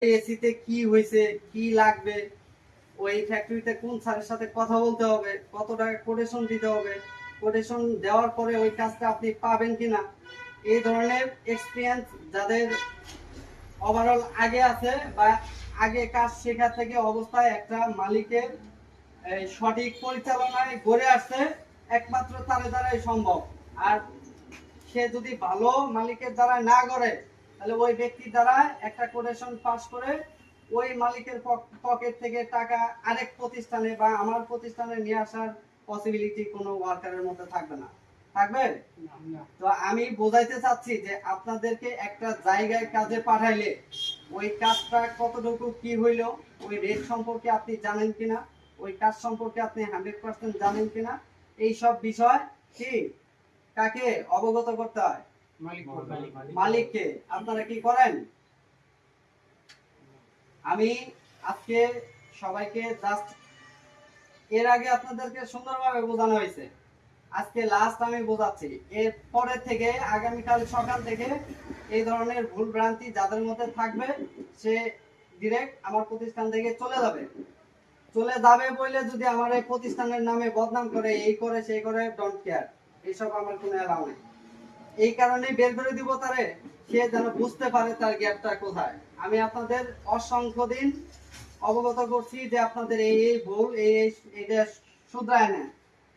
এসিতে কি হয়েছে, কি লাগবে, ওই ফ্যাক্টরিতে কোন স্যারের সাথে কথা বলতে হবে, কত টাকা কোটেশন দিতে হবে, কোটেশন দেওয়ার পরে ওই কাজটা আপনি পাবেন কিনা, এই ধরনের এক্সপিরিয়েন্স যাদের ওভারঅল আগে আছে বা আগে কাজ শেখা থেকে অবস্থায় একটা মালিকের সঠিক পরিচালনায় গড়ে আসছে, একমাত্র তার দ্বারাই সম্ভব। আর সে যদি ভালো মালিকের দ্বারা না করে, তাহলে ওই ব্যক্তির দ্বারা একটা কোটেশন পাস করে ওই মালিকের পকেট থেকে টাকা আরেক প্রতিষ্ঠানে বা আমার প্রতিষ্ঠানে নিয়ে আসার পসিবিলিটি কোনো ওয়ার্কারের মধ্যে থাকবে না। থাকবে? তো আমি বোঝাইতে চাচ্ছি যে আপনাদেরকে একটা জায়গায় কাজে পাঠাইলে ওই কাজটা কতটুকু কি হইলো, ওই রেট সম্পর্কে আপনি জানেন কিনা, ওই কাজ সম্পর্কে আপনি 100% জানেন কিনা, এই সব বিষয় কি কাকে অবগত করতে হয়? মালিককে। আপনারা কি করেন? আমি আজকে সবাইকে জাস্ট এর আগে আপনাদেরকে সুন্দরভাবে বোঝানো হয়েছে, আজকে লাস্ট আমি বোঝাচ্ছি। এর পরে থেকে আগামীকাল সকাল থেকে এই ধরনের ভুল ভ্রান্তি যাদের মধ্যে থাকবে সে ডিরেক্ট আমার প্রতিষ্ঠান থেকে চলে যাবে। চলে যাবে বলে যদি আমার এই প্রতিষ্ঠানের নামে বদনাম করে, এই করে সেই করে, ডোন্ট কেয়ার, এইসব আমার কোনো এলাও নেই। এই কারণে বের করে দিব তারে, সে যেন বুঝতে পারে তার গ্যাপটা কোথায়। আমি আপনাদের অসংখ্য দিন অবগত করছি যে আপনাদের এই এই ভুল, এইটা শুধরায় নেন।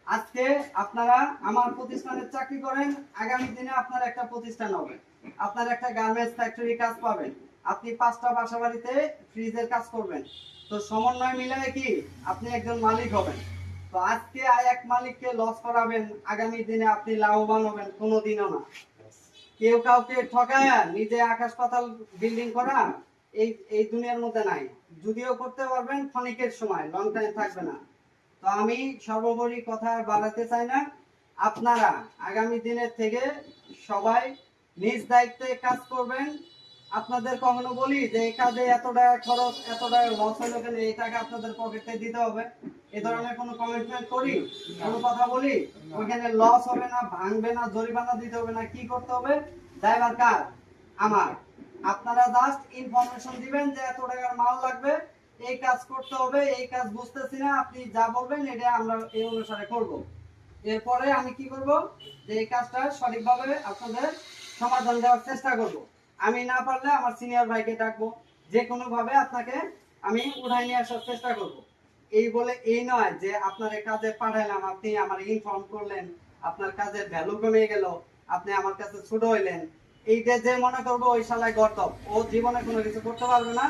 আজকে আপনারা আমার প্রতিষ্ঠানে চাকরি করেন, আগামী দিনে আপনার একটা প্রতিষ্ঠান হবে, আপনার একটা গার্মেন্টস ফ্যাক্টরি কাজ পাবেন, আপনি 5টা বাসা বাড়িতে ফ্রিজের কাজ করবেন। তো সমন্বয় মিলায় কি আপনি একজন মালিক হবেন। তো আজকে এক মালিককে লস করাবেন, আগামী দিনে আপনি লাভবান হবেন কোনোদিনও না। কেউ কাউকে ঠকায় নিজে আকাশ পাতাল বিল্ডিং করা এই এই দুনিয়ার মধ্যে নাই। যদিও করতে পারবেন ক্ষণিকের সময়, লং টাইম থাকবে না। তো আমি সর্বোপরি কথা বাড়াতে চাই না। আপনারা আগামী দিনের থেকে সবাই নিজ দায়িত্বে কাজ করবেন। আপনাদের কখনো বলি যে এই কাজে এত টাকা খরচ, এত টাকা লস হলো কেন, এই টাকা আপনাদের পকেটে দিতে হবে, এই ধরনের কোনো কমিটমেন্ট করি, কোনো কথা বলি? ওইখানে লস হবে না, ভাঙবে না, জরিমানা দিতে হবে না, কি করতে হবে? ড্রাইভার কার? আমার। আপনারা জাস্ট ইনফরমেশন দিবেন যে এত টাকার মাল লাগবে, এই কাজ করতে হবে, এই কাজ বুঝতেছি না, আপনি যা বলবেন এটা আমরা এই অনুসারে করব। এরপরে আমি কি করব, যে এই কাজটা সঠিকভাবে আপনাদের সমাধান দেওয়ার চেষ্টা করব। আমি না পারলে আমার সিনিয়র ভাইকে ডাকবো, যে কোনো ভাবে আপনাকে আমি উঠাই নিয়ে আসার চেষ্টা করব। এই বলে এই নয় যে আপনার কাজে পাঠাইলাম, আপনি আমার ইনফর্ম করলেন, আপনার কাজের ভ্যালু কমে গেল, আপনি আমার কাছে ছোট হইলেন, এইটা যে মনে করবো ওই শালায় গর্তব, ও জীবনে কোনো কিছু করতে পারবে না।